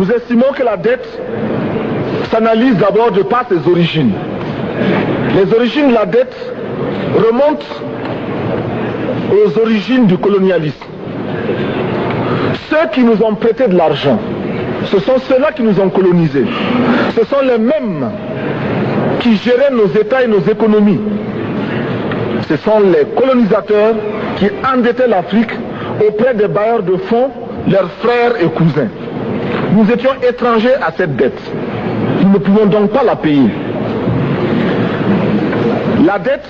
Nous estimons que la dette s'analyse d'abord de par ses origines. Les origines de la dette remontent aux origines du colonialisme. Ceux qui nous ont prêté de l'argent, ce sont ceux-là qui nous ont colonisés. Ce sont les mêmes qui géraient nos États et nos économies. Ce sont les colonisateurs qui endettaient l'Afrique auprès des bailleurs de fonds, leurs frères et cousins. Nous étions étrangers à cette dette. Nous ne pouvions donc pas la payer. La dette,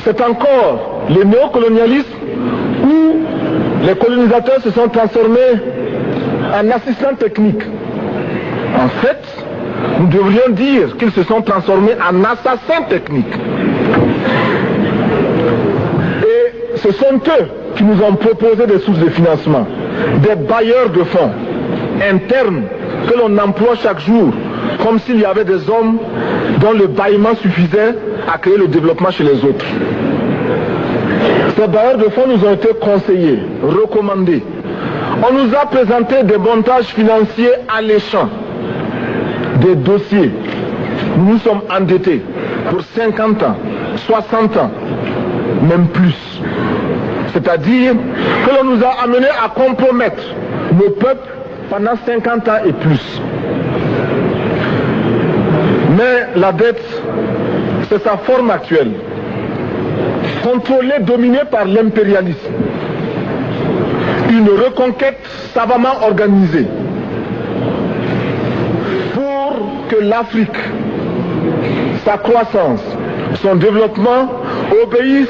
c'est encore le néocolonialisme où les colonisateurs se sont transformés en assistants techniques. En fait, nous devrions dire qu'ils se sont transformés en assassins techniques. Et ce sont eux qui nous ont proposé des sources de financement, des bailleurs de fonds internes que l'on emploie chaque jour, comme s'il y avait des hommes dont le bâillement suffisait à créer le développement chez les autres. Ces bailleurs de fonds nous ont été conseillés, recommandés. On nous a présenté des montages financiers alléchants, des dossiers. Nous nous sommes endettés pour 50 ans, 60 ans, même plus. C'est-à-dire que l'on nous a amenés à compromettre nos peuples pendant 50 ans et plus. Mais la dette, c'est sa forme actuelle. Contrôlée, dominée par l'impérialisme. Une reconquête savamment organisée pour que l'Afrique, sa croissance, son développement obéissent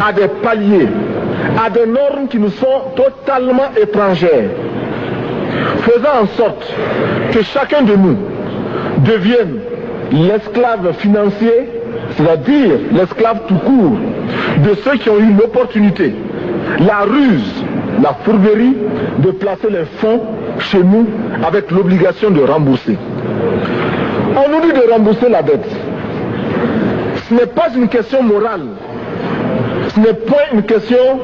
à des paliers, à des normes qui nous sont totalement étrangères, faisant en sorte que chacun de nous devienne l'esclave financier, c'est-à-dire l'esclave tout court de ceux qui ont eu l'opportunité, la ruse, la fourberie de placer les fonds chez nous avec l'obligation de rembourser. On nous dit de rembourser la dette. Ce n'est pas une question morale. Ce n'est pas une question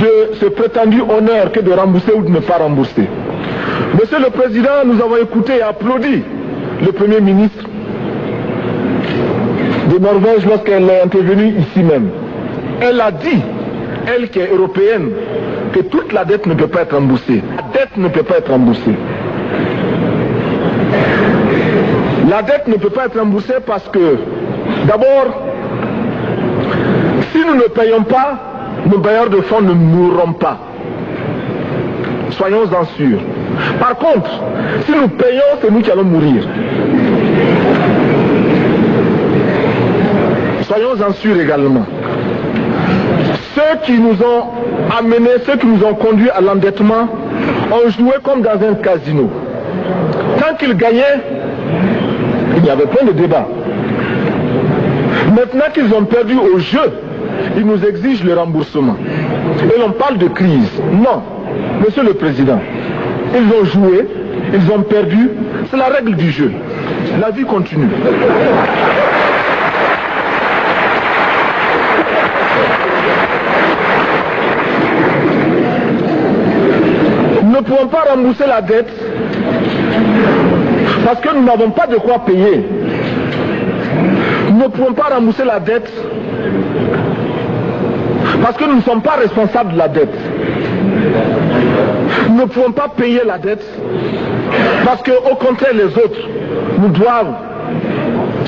de ce prétendu honneur que de rembourser ou de ne pas rembourser. Monsieur le Président, nous avons écouté et applaudi le Premier ministre de Norvège lorsqu'elle est intervenue ici même. Elle a dit, elle qui est européenne, que toute la dette ne peut pas être remboursée. La dette ne peut pas être remboursée. La dette ne peut pas être remboursée parce que, d'abord, si nous ne payons pas, nos bailleurs de fonds ne mourront pas. Soyons-en sûrs. Par contre, si nous payons, c'est nous qui allons mourir. Soyons-en sûrs également. Ceux qui nous ont amenés, ceux qui nous ont conduits à l'endettement, ont joué comme dans un casino. Tant qu'ils gagnaient, il y avait plein de débats. Maintenant qu'ils ont perdu au jeu, ils nous exigent le remboursement. Et l'on parle de crise. Non, Monsieur le Président, ils ont joué, ils ont perdu, c'est la règle du jeu. La vie continue. Nous ne pouvons pas rembourser la dette parce que nous n'avons pas de quoi payer. Nous ne pouvons pas rembourser la dette parce que nous ne sommes pas responsables de la dette. Nous ne pouvons pas payer la dette parce qu'au contraire les autres nous doivent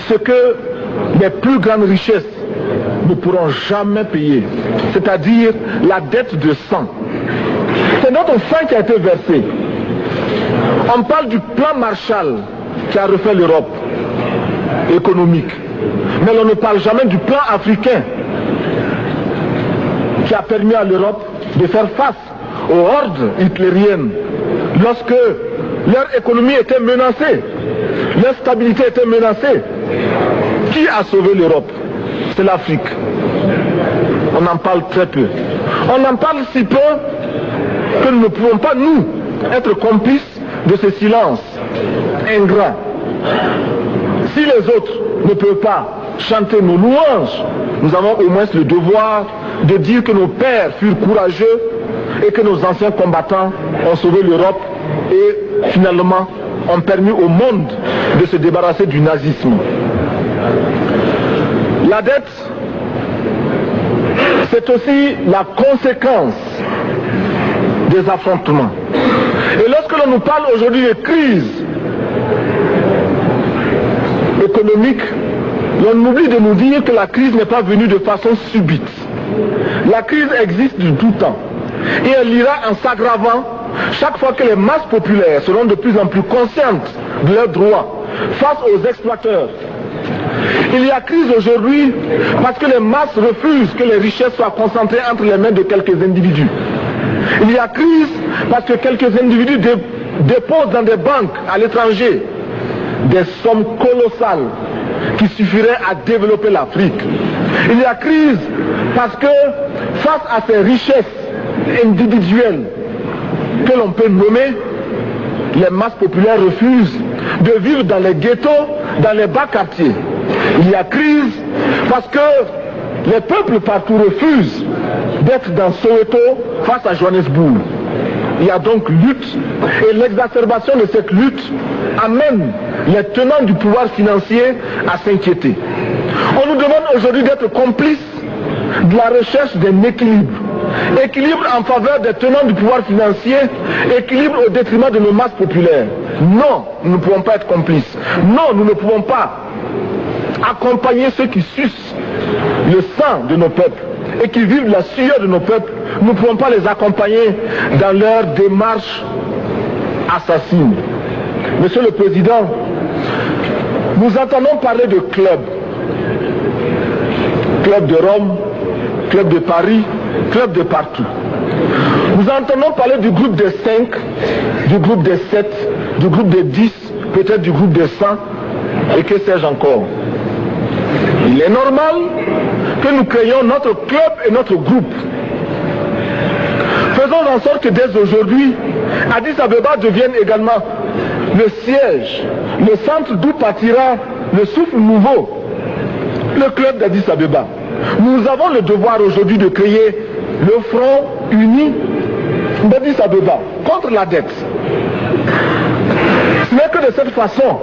ce que les plus grandes richesses ne pourront jamais payer, c'est-à-dire la dette de sang. C'est notre sang qui a été versé. On parle du plan Marshall qui a refait l'Europe économique, mais on ne parle jamais du plan africain qui a permis à l'Europe de faire face aux hordes hitlériennes lorsque leur économie était menacée, leur stabilité était menacée. Qui a sauvé l'Europe? C'est l'Afrique. On en parle très peu. On en parle si peu que nous ne pouvons pas, nous, être complices de ce silence ingrat. Si les autres ne peuvent pas chanter nos louanges, nous avons au moins le devoir de dire que nos pères furent courageux et que nos anciens combattants ont sauvé l'Europe et finalement ont permis au monde de se débarrasser du nazisme. La dette, c'est aussi la conséquence des affrontements. Et lorsque l'on nous parle aujourd'hui de crise économique, l'on oublie de nous dire que la crise n'est pas venue de façon subite. La crise existe de tout temps. Et elle ira en s'aggravant chaque fois que les masses populaires seront de plus en plus conscientes de leurs droits face aux exploiteurs. Il y a crise aujourd'hui parce que les masses refusent que les richesses soient concentrées entre les mains de quelques individus. Il y a crise parce que quelques individus déposent dans des banques à l'étranger des sommes colossales qui suffiraient à développer l'Afrique. Il y a crise parce que face à ces richesses individuelles que l'on peut nommer, les masses populaires refusent de vivre dans les ghettos, dans les bas quartiers. Il y a crise parce que les peuples partout refusent d'être dans Soweto face à Johannesburg. Il y a donc lutte, et l'exacerbation de cette lutte amène les tenants du pouvoir financier à s'inquiéter. On nous demande aujourd'hui d'être complices de la recherche d'un équilibre. Équilibre en faveur des tenants du pouvoir financier, équilibre au détriment de nos masses populaires. Non, nous ne pouvons pas être complices. Non, nous ne pouvons pas accompagner ceux qui sucent le sang de nos peuples et qui vivent la sueur de nos peuples. Nous ne pouvons pas les accompagner dans leur démarche assassine. Monsieur le Président, nous entendons parler de clubs. Club de Rome, club de Paris, club de partout. Nous entendons parler du groupe des 5, du groupe des 7, du groupe des 10, peut-être du groupe des 100, et que sais-je encore. Il est normal que nous créions notre club et notre groupe. Faisons en sorte que dès aujourd'hui, Addis Abeba devienne également le siège, le centre d'où partira le souffle nouveau, le club d'Addis Abeba. Nous avons le devoir aujourd'hui de créer le front uni d'Addis Abeba contre la dette. Ce n'est que de cette façon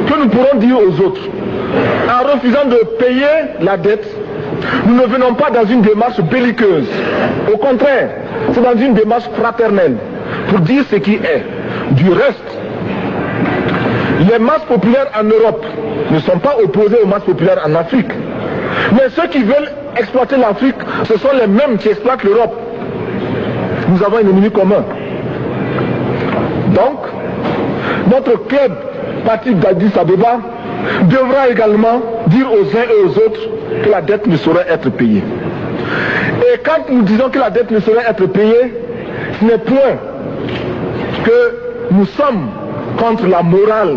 que nous pourrons dire aux autres, en refusant de payer la dette, nous ne venons pas dans une démarche belliqueuse. Au contraire, c'est dans une démarche fraternelle pour dire ce qui est. Du reste, les masses populaires en Europe ne sont pas opposées aux masses populaires en Afrique. Mais ceux qui veulent exploiter l'Afrique, ce sont les mêmes qui exploitent l'Europe. Nous avons un ennemi commun. Donc, notre club parti d'Addis Abeba devra également dire aux uns et aux autres que la dette ne saurait être payée. Et quand nous disons que la dette ne saurait être payée, ce n'est point que nous sommes contre la morale